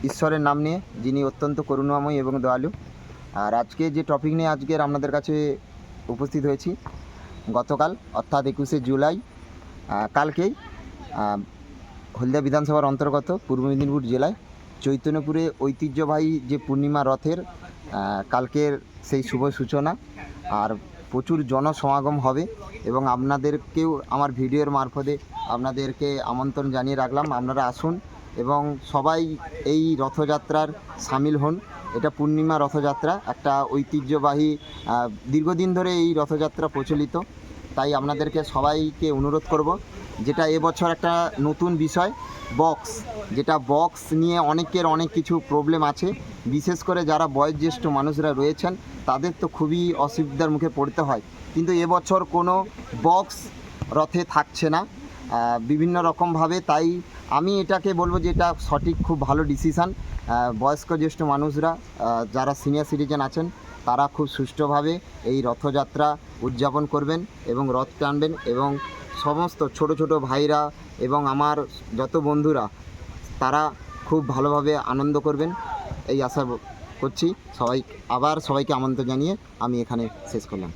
ঈশ্বরের নাম নিয়ে, যিনি অত্যন্ত করুণাময় এবং দয়ালু। আর আজকে যে টপিক নিয়ে আজকের আপনাদের কাছে উপস্থিত হয়েছি, গতকাল অর্থাৎ 21শে জুলাই কালকেই হলদিয়া বিধানসভার অন্তর্গত পূর্ব মেদিনীপুর জেলায় চৈতন্যপুরে ঐতিহ্যবাহী যে পূর্ণিমা রথের কালকের সেই শুভ সূচনা। আর প্রচুর জনসমাগম হবে এবং আপনাদেরকেও আমার ভিডিওর মারফতে আপনাদেরকে আমন্ত্রণ জানিয়ে রাখলাম, আপনারা আসুন এবং সবাই এই রথযাত্রার সামিল হন। এটা পূর্ণিমা রথযাত্রা, একটা ঐতিহ্যবাহী, দীর্ঘদিন ধরে এই রথযাত্রা প্রচলিত। তাই আপনাদেরকে সবাইকে অনুরোধ করব, যেটা এবছর একটা নতুন বিষয়, বক্স, যেটা বক্স নিয়ে অনেকের অনেক কিছু প্রবলেম আছে, বিশেষ করে যারা বয়োজ্যেষ্ঠ মানুষরা রয়েছেন তাদের তো খুবই অসুবিধার মুখে পড়তে হয়। কিন্তু এবছর কোনো বক্স রথে থাকছে না বিভিন্ন রকমভাবে। তাই আমি এটাকে বলবো যে এটা সঠিক, খুব ভালো ডিসিশান। বয়স্ক জ্যেষ্ঠ মানুষরা, যারা সিনিয়র সিটিজেন আছেন, তারা খুব সুষ্ঠুভাবে এই রথযাত্রা উদযাপন করবেন এবং রথ টানবেন, এবং সমস্ত ছোট ছোট ভাইরা এবং আমার যত বন্ধুরা তারা খুব ভালোভাবে আনন্দ করবেন এই আশা করছি। সবাইকে আমন্ত্রণ জানিয়ে আমি এখানে শেষ করলাম।